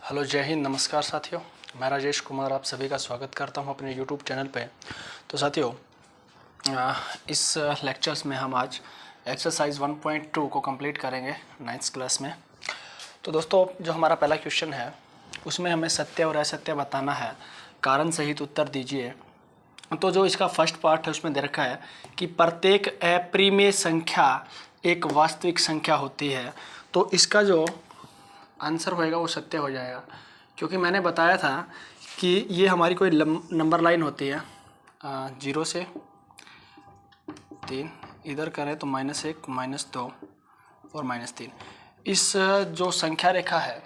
Hello, जय हिंद, नमस्कार साथियों। मैं राजेश कुमार आप सभी का स्वागत करता हूं अपने यूट्यूब चैनल पे। तो साथियों, इस लेक्चर्स में हम आज एक्सरसाइज 1.2 को कंप्लीट करेंगे 9th क्लास में। तो दोस्तों, जो हमारा पहला क्वेश्चन है उसमें हमें सत्य और असत्य बताना है। कारण सहित उत्तर दीजिए। तो जो इसका फर्स्ट पार्ट है उसमें दे रखा है कि प्रत्येक अप्रिमेय संख्या एक वास्तविक संख्या होती है। तो इसका जो आंसर होएगा वो सत्य हो जाएगा, क्योंकि मैंने बताया था कि ये हमारी कोई नंबर लाइन होती है 0 से 3, इधर करें तो -1, -2 और -3। इस जो संख्या रेखा है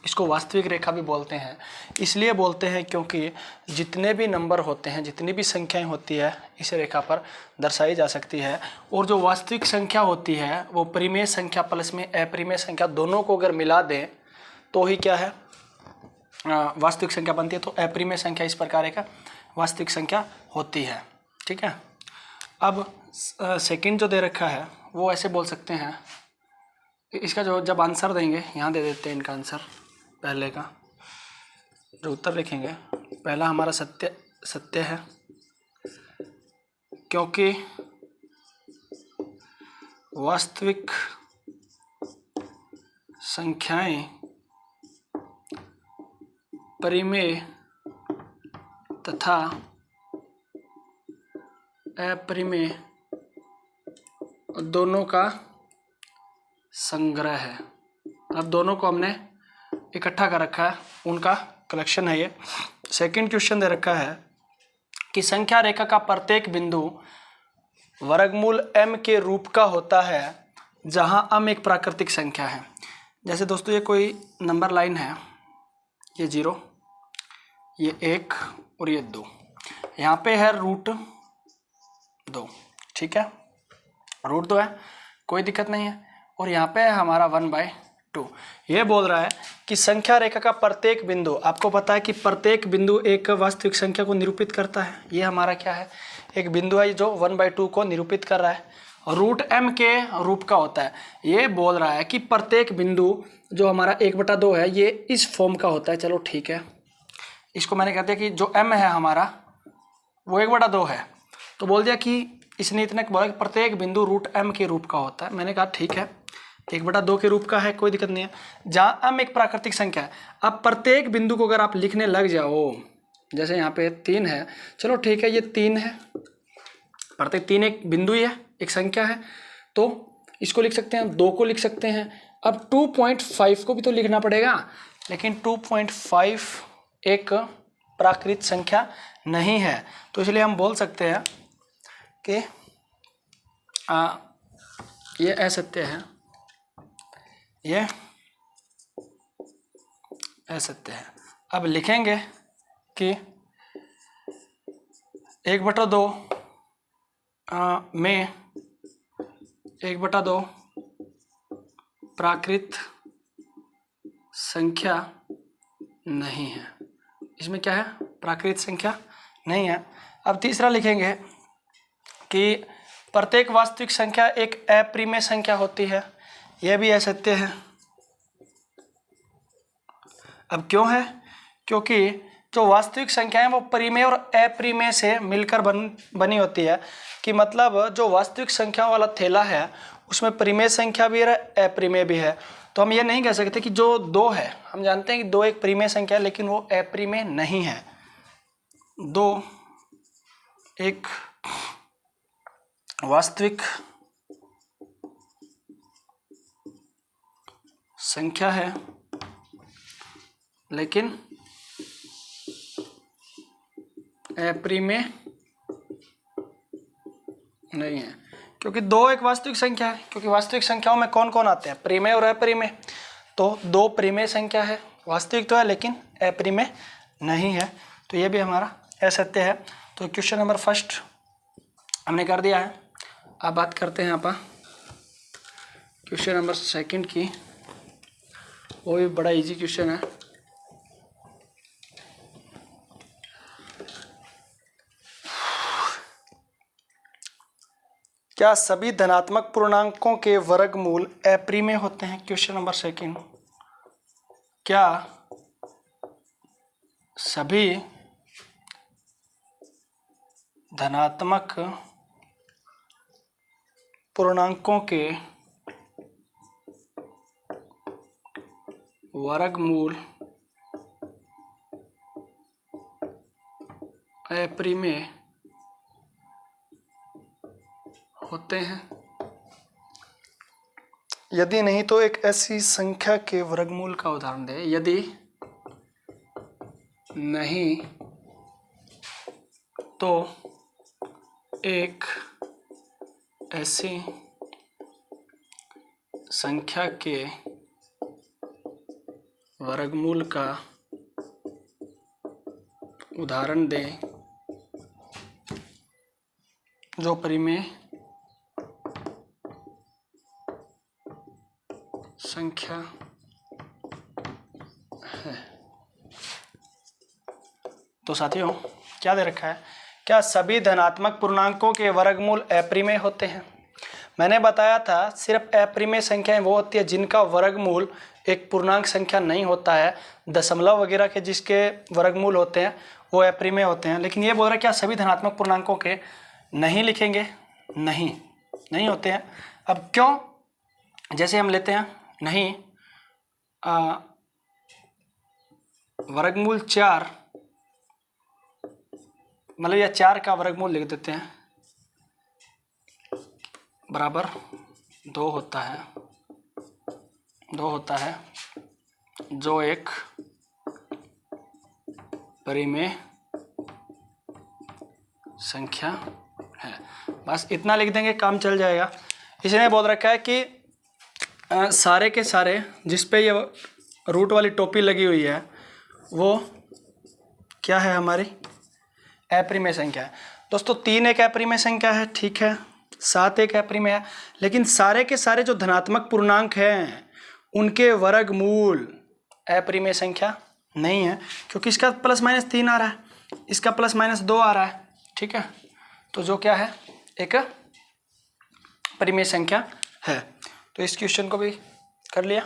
इसको वास्तविक रेखा भी बोलते हैं। इसलिए बोलते हैं क्योंकि जितने भी नंबर होते हैं, जितनी भी संख्याएं होती है इस रेखा पर दर्शाई जा सकती है। और जो वास्तविक संख्या होती है वो परिमेय संख्या प्लस में अपरिमेय संख्या दोनों को अगर मिला दें तो ही क्या है, वास्तविक संख्या बनती है। तो अपरिमेय संख्या इस प्रकार एक वास्तविक संख्या होती है। ठीक है। अब सेकंड जो दे रखा है वो ऐसे बोल सकते हैं, इसका जो जब आंसर देंगे यहाँ दे देते हैं इनका आंसर। पहले का जो उत्तर लिखेंगे, पहला हमारा सत्य है, क्योंकि वास्तविक संख्याएं परिमेय तथा अपरिमेय दोनों का संग्रह है। अब दोनों को हमने इकट्ठा कर रखा है, उनका कलेक्शन है ये। सेकंड क्वेश्चन दे रखा है कि संख्या रेखा का प्रत्येक बिंदु वर्गमूल m के रूप का होता है जहां m एक प्राकृतिक संख्या है। जैसे दोस्तों ये कोई नंबर लाइन है, ये 0, ये 1 और ये 2। यहाँ पे है √2। ठीक है, √2 है, कोई दिक्कत नहीं है। और यहाँ पे है हमारा 1/2। ये बोल रहा है कि संख्या रेखा का प्रत्येक बिंदु, आपको पता है कि प्रत्येक बिंदु एक वास्तविक संख्या को निरूपित करता है। ये हमारा क्या है, एक बिंदु है जो 1/2 को निरूपित कर रहा है, √m के रूप का होता है। ये बोल रहा है कि प्रत्येक बिंदु जो हमारा 1/2 है ये इस फॉर्म का होता है। चलो ठीक है, इसको मैंने कह दिया कि जो m है हमारा वो 1/2 है। तो बोल दिया कि इसने इतने बोला कि प्रत्येक बिंदु √m के रूप का होता है। मैंने कहा ठीक है, 1/2 के रूप का है, कोई दिक्कत नहीं है। जहाँ m एक प्राकृतिक संख्या है, अब प्रत्येक बिंदु को अगर आप लिखने लग जाओ, जैसे यहाँ पे 3 है, चलो ठीक है ये 3 है, प्रत्येक 3 एक बिंदु ही है, एक संख्या है, तो इसको लिख सकते हैं, 2 को लिख सकते हैं। अब 2.5 को भी तो लिखना पड़ेगा, लेकिन 2.5 एक प्राकृत संख्या नहीं है। तो इसलिए हम बोल सकते हैं कि ये असत्य है, ये असत्य है। अब लिखेंगे कि 1/2 में 1/2 प्राकृत संख्या नहीं है। इसमें क्या है, प्राकृत संख्या नहीं है। अब तीसरा लिखेंगे कि प्रत्येक वास्तविक संख्या एक अपरिमेय संख्या होती है। यह भी असत्य है। अब क्यों है, क्योंकि जो वास्तविक संख्या है वो परिमेय और अपरिमेय से मिलकर बनी होती है। कि मतलब जो वास्तविक संख्या वाला थैला है उसमें परिमेय संख्या भी है, अपरिमेय भी है। तो हम ये नहीं कह सकते कि जो 2 है, हम जानते हैं कि 2 एक परिमेय संख्या है लेकिन वो अपरिमेय नहीं है। 2 एक वास्तविक संख्या है लेकिन अपरिमेय नहीं है। क्योंकि 2 एक वास्तविक संख्या है, क्योंकि वास्तविक संख्याओं में कौन कौन आते हैं, परिमेय और अपरिमेय। तो 2 परिमेय संख्या है, वास्तविक तो है लेकिन अपरिमेय नहीं है। तो ये भी हमारा असत्य है। तो क्वेश्चन नंबर फर्स्ट हमने कर दिया है। अब बात करते हैं आप क्वेश्चन नंबर सेकंड की। वो भी बड़ा इजी क्वेश्चन है। क्या सभी धनात्मक पूर्णांकों के वर्गमूल अप्रिमेय होते हैं? क्वेश्चन नंबर सेकंड, क्या सभी धनात्मक पूर्णांकों के वर्गमूल अपरिमेय होते हैं। यदि नहीं तो एक ऐसी संख्या के वर्गमूल का उदाहरण दें। यदि नहीं तो एक ऐसी संख्या के वर्गमूल का उदाहरण दें जो परिमेय संख्या है। तो साथियों क्या दे रखा है, क्या सभी धनात्मक पूर्णांकों के वर्गमूल अपरिमेय होते हैं। मैंने बताया था सिर्फ अपरिमेय संख्याएं वो होती है जिनका वर्गमूल एक पूर्णांक संख्या नहीं होता है, दशमलव वगैरह के जिसके वर्गमूल होते हैं वो अपरिमेय होते हैं। लेकिन ये बोल रहा है क्या सभी धनात्मक पूर्णांकों के नहीं लिखेंगे, नहीं होते हैं। अब क्यों, जैसे हम लेते हैं नहीं वर्गमूल 4 मतलब या 4 का वर्गमूल लिख देते हैं बराबर 2 होता है जो एक परिमेय संख्या है। बस इतना लिख देंगे काम चल जाएगा। इसने बोल रखा है कि सारे के सारे जिस पे ये रूट वाली टोपी लगी हुई है वो क्या है, हमारी अपरिमेय संख्या है। दोस्तों 3 एक अपरिमेय संख्या है, ठीक है, 7 एक अपरिमेय है, लेकिन सारे के सारे जो धनात्मक पूर्णांक हैं उनके वर्गमूल अपरिमेय संख्या नहीं है, क्योंकि इसका ±3 आ रहा है, इसका ±2 आ रहा है, ठीक है। तो जो क्या है, एक परिमेय संख्या है। तो इस क्वेश्चन को भी कर लिया।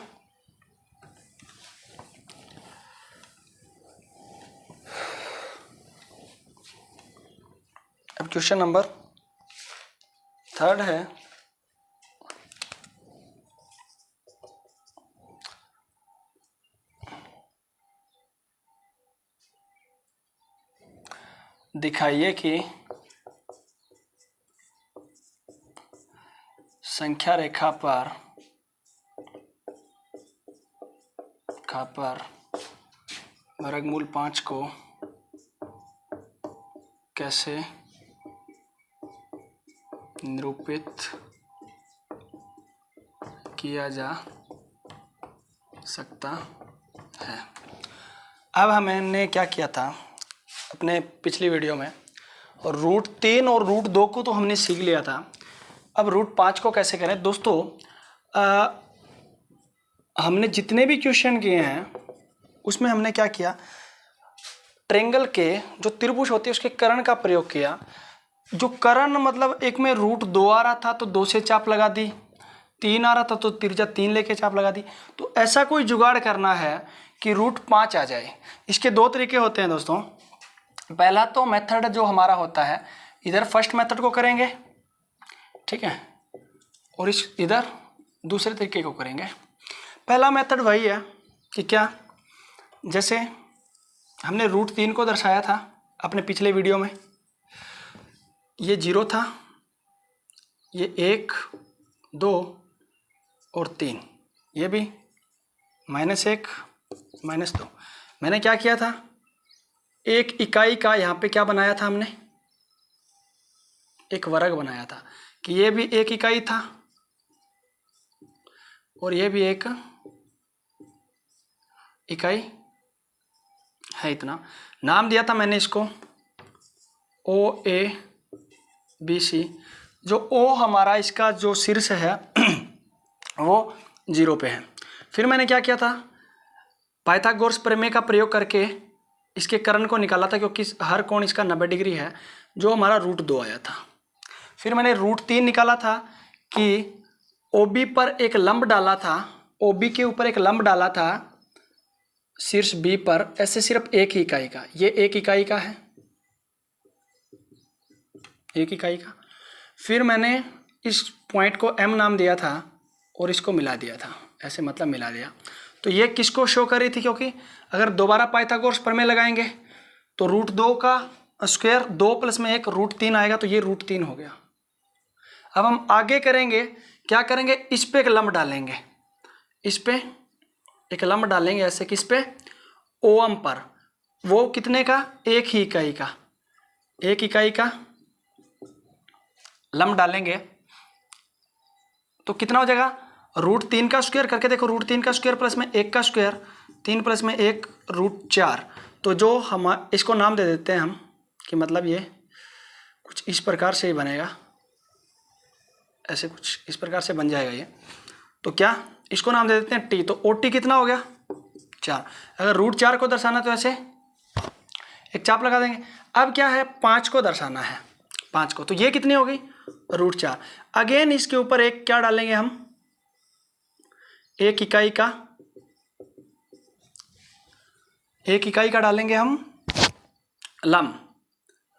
अब क्वेश्चन नंबर 3 है, दिखाइए कि संख्या रेखा पर वर्गमूल 5 को कैसे निरूपित किया जा सकता है। अब हमने क्या किया था अपने पिछली वीडियो में, और रूट 3 और रूट 2 को तो हमने सीख लिया था। अब रूट 5 को कैसे करें दोस्तों, हमने जितने भी क्वेश्चन किए हैं उसमें हमने क्या किया, ट्रेंगल के जो त्रिभुज होते हैं उसके कर्ण का प्रयोग किया। जो कर्ण मतलब एक में रूट 2 आ रहा था तो 2 से चाप लगा दी, 3 आ रहा था तो तिरछा 3 लेके चाप लगा दी। तो ऐसा कोई जुगाड़ करना है कि रूट 5 आ जाए। इसके 2 तरीके होते हैं दोस्तों। पहला तो मेथड जो हमारा होता है, इधर फर्स्ट मेथड को करेंगे, ठीक है, और इस इधर दूसरे तरीके को करेंगे। पहला मेथड वही है कि क्या, जैसे हमने रूट 3 को दर्शाया था अपने पिछले वीडियो में, ये 0 था, ये 1 2 और 3, ये भी -1 -2। मैंने क्या किया था, एक इकाई का यहाँ पे क्या बनाया था, हमने एक वर्ग बनाया था कि ये भी एक इकाई था और ये भी एक इकाई है। इतना नाम दिया था मैंने इसको OABC। जो O हमारा इसका जो शीर्ष है वो 0 पे है। फिर मैंने क्या किया था, पाइथागोरस प्रमेय का प्रयोग करके इसके कर्ण को निकाला था, क्योंकि हर कोण इसका 90 डिग्री है, जो हमारा रूट 2 आया था। फिर मैंने रूट 3 निकाला था कि OB पर एक लंब डाला था, OB के ऊपर एक लंब डाला था शीर्ष बी पर ऐसे सिर्फ एक ही इकाई का, ये एक इकाई का है, एक इकाई का। फिर मैंने इस पॉइंट को m नाम दिया था और इसको मिला दिया था, ऐसे मतलब मिला दिया। तो ये किसको शो कर रही थी, क्योंकि अगर दोबारा पाइथागोरस प्रमेय लगाएंगे तो √2 का स्क्वायर 2 + 1 √3 आएगा, तो ये √3 हो गया। अब हम आगे करेंगे, क्या करेंगे, इस पे एक लंब डालेंगे, इस पे एक लंब डालेंगे ऐसे, किस पे, OM पर, वो कितने का, एक ही इकाई का, एक इकाई का लंब डालेंगे तो कितना हो जाएगा, √3 का स्क्वायर करके देखो, √3 का स्क्वायर प्लस में 1 का स्क्वायर, 3 + 1 √4। तो जो हम इसको नाम दे देते हैं हम, कि मतलब ये कुछ इस प्रकार से ही बनेगा, ऐसे कुछ इस प्रकार से बन जाएगा ये। तो क्या, इसको नाम दे देते हैं t। तो OT कितना हो गया, 4। अगर √4 को दर्शाना तो ऐसे एक चाप लगा देंगे। अब क्या है, 5 को दर्शाना है, 5 को, तो ये कितनी हो गई, √4। अगेन इसके ऊपर एक क्या डालेंगे हम, एक इकाई का, एक इकाई का डालेंगे हम लंब।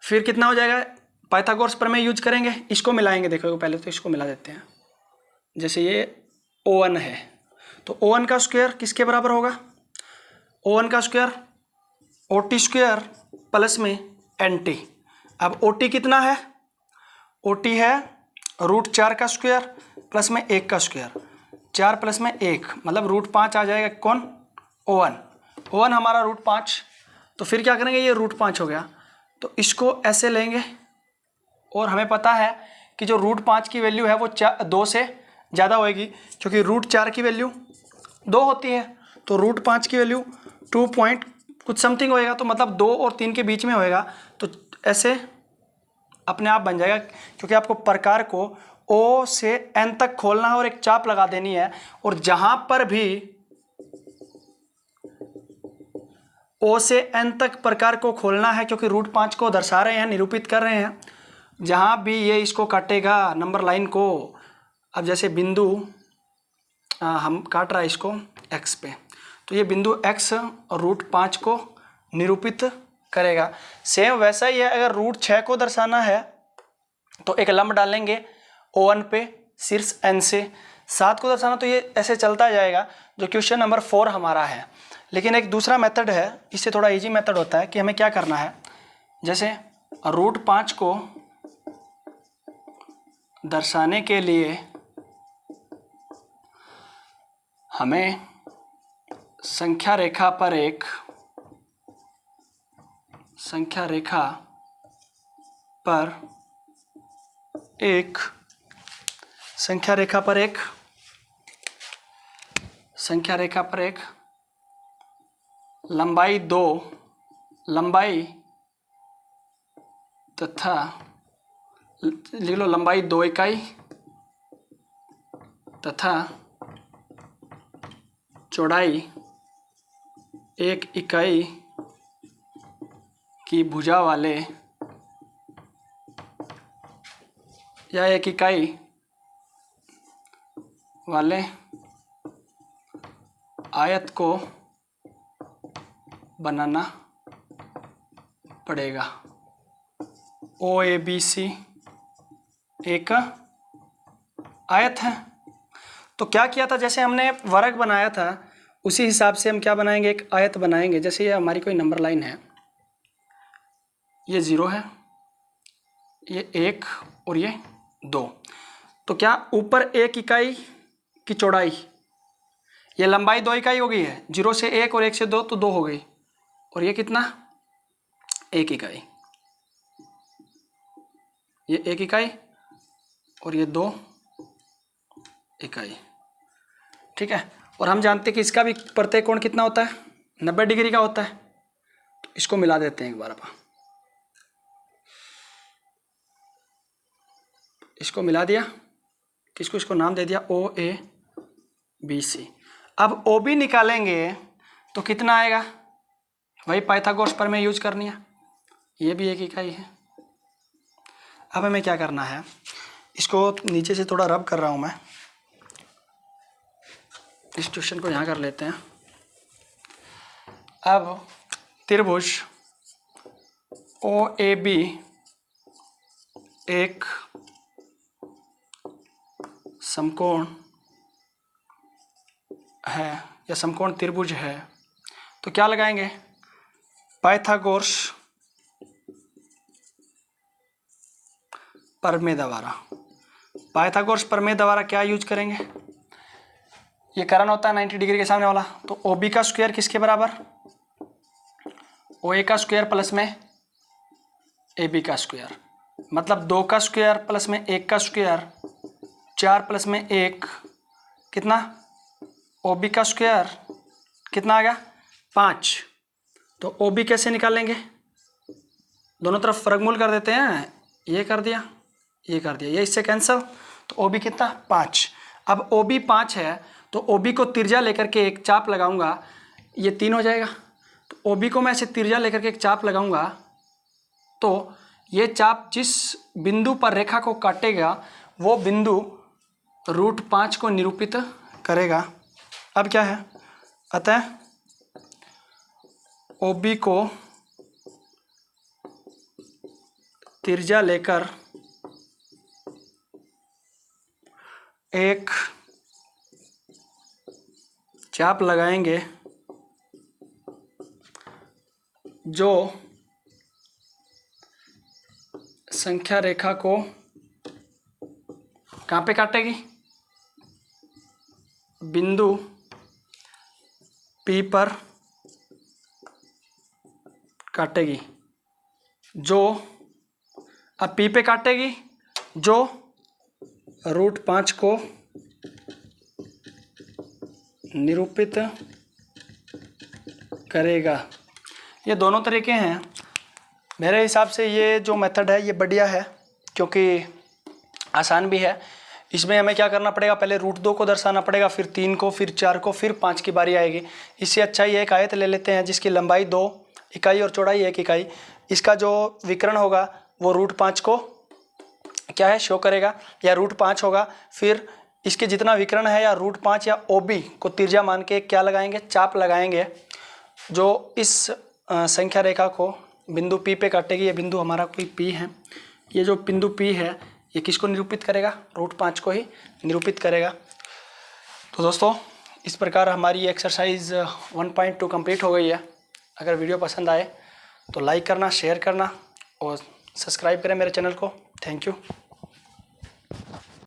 फिर कितना हो जाएगा, पाइथागोरस प्रमेय यूज करेंगे, इसको मिलाएंगे। देखो पहले तो इसको मिला देते हैं, जैसे ये O1 है, तो O1 का स्क्वायर किसके बराबर होगा, O1 का स्क्वायर OT स्क्वायर प्लस में NT। अब OT कितना है, OT है √4 का स्क्वायर प्लस में 1 का स्क्वायर, 4 + में 1 मतलब √5 आ जाएगा। कौन, O1 हमारा √5। तो फिर क्या करेंगे, ये √5 हो गया, तो इसको ऐसे लेंगे, और हमें पता है कि जो √5 की वैल्यू है वो 2 से ज़्यादा होएगी, क्योंकि √4 की वैल्यू 2 होती है, तो √5 की वैल्यू 2 पॉइंट कुछ समथिंग होएगा, तो मतलब 2 और 3 के बीच में होएगा। तो ऐसे अपने आप बन जाएगा, क्योंकि आपको प्रकार को O से N तक खोलना है और एक चाप लगा देनी है, और जहां पर भी O से N तक प्रकार को खोलना है, क्योंकि √5 को दर्शा रहे हैं, निरूपित कर रहे हैं, जहां भी ये इसको काटेगा नंबर लाइन को, अब जैसे बिंदु हम काट रहा है इसको x पे, तो ये बिंदु x और √5 को निरूपित करेगा। सेम वैसा ही है, अगर √6 को दर्शाना है तो एक लंब डालेंगे O1 पे शीर्ष N से, 7 को दर्शाना तो ये ऐसे चलता जाएगा, जो क्वेश्चन नंबर 4 हमारा है। लेकिन एक दूसरा मेथड है, इससे थोड़ा इजी मेथड होता है, कि हमें क्या करना है, जैसे √5 को दर्शाने के लिए हमें संख्या रेखा पर एक संख्या रेखा पर एक लंबाई 2 लंबाई तथा लिख लो लंबाई 2 इकाई तथा चौड़ाई 1 इकाई की भुजा वाले या 1 इकाई वाले आयत को बनाना पड़ेगा। OABC एक आयत है। तो क्या किया था, जैसे हमने वर्ग बनाया था उसी हिसाब से हम क्या बनाएंगे, एक आयत बनाएंगे। जैसे ये हमारी कोई नंबर लाइन है, ये 0 है, ये 1 और ये 2। तो क्या ऊपर 1 इकाई की चौड़ाई, ये लंबाई 2 इकाई हो गई है, 0 से 1 और 1 से 2 तो 2 हो गई, और ये कितना, 1 इकाई, ये 1 इकाई और ये 2 इकाई, ठीक है। और हम जानते हैं कि इसका भी प्रत्यय कोण कितना होता है, 90 डिग्री का होता है। तो इसको मिला देते हैं एक बार अपन, इसको मिला दिया, किसको, इसको नाम दे दिया OABC। अब OB निकालेंगे तो कितना आएगा, वही पाइथागोरस प्रमेय यूज करनी है, ये भी 1 इकाई है। अब हमें क्या करना है, इसको नीचे से थोड़ा रब कर रहा हूं मैं, इस क्वेश्चन को यहाँ कर लेते हैं। अब त्रिभुज ओ ए बी एक समकोण है या समकोण त्रिभुज है, तो क्या लगाएंगे? पाइथागोरस प्रमेय द्वारा। पाइथागोरस प्रमेय द्वारा क्या यूज करेंगे? ये करण होता है 90 डिग्री के सामने वाला, तो ओ बी का स्क्वायर किसके बराबर? ओ ए का स्क्वायर प्लस में ए बी का स्क्वायर, मतलब 2 का स्क्वायर प्लस में 1 का स्क्वायर, 4 प्लस में 1 कितना? ओ बी का स्क्वायर कितना आ गया? 5। तो ओ बी कैसे निकालेंगे? दोनों तरफ वर्गमूल कर देते हैं, ये कर दिया, ये कर दिया, ये इससे कैंसिल, तो ओ बी कितना? 5। अब ओ बी 5 है तो ओ बी को तिरछा लेकर के एक चाप लगाऊंगा, ये 3 हो जाएगा। तो ओ बी को मैं ऐसे तिरछा लेकर के एक चाप लगाऊंगा, तो ये चाप जिस बिंदु पर रेखा को काटेगा वो बिंदु √5 को निरूपित करेगा। अब क्या है? अतः ओ बी को तिरछा लेकर एक चाप लगाएंगे जो संख्या रेखा को कहाँ पे काटेगी? बिंदु P पर काटेगी, जो अब P पे काटेगी जो √5 को निरूपित करेगा। ये दोनों तरीके हैं। मेरे हिसाब से ये जो मेथड है ये बढ़िया है, क्योंकि आसान भी है। इसमें हमें क्या करना पड़ेगा? पहले √2 को दर्शाना पड़ेगा, फिर 3 को, फिर 4 को, फिर 5 की बारी आएगी। इससे अच्छा ये एक आयत ले लेते हैं जिसकी लंबाई 2 इकाई और चौड़ाई 1 इकाई। इसका जो विकर्ण होगा वो √5 को क्या है? शो करेगा, या √5 होगा। फिर इसके जितना विकर्ण है या √5 या OB को तिरछा मान के क्या लगाएंगे? चाप लगाएंगे, जो इस संख्या रेखा को बिंदु P पे काटेगी। ये बिंदु हमारा कोई P है, ये जो बिंदु P है ये किसको निरूपित करेगा? √5 को ही निरूपित करेगा। तो दोस्तों, इस प्रकार हमारी एक्सरसाइज 1.2 कंप्लीट हो गई है। अगर वीडियो पसंद आए तो लाइक करना, शेयर करना और सब्सक्राइब करें मेरे चैनल को। Thank you.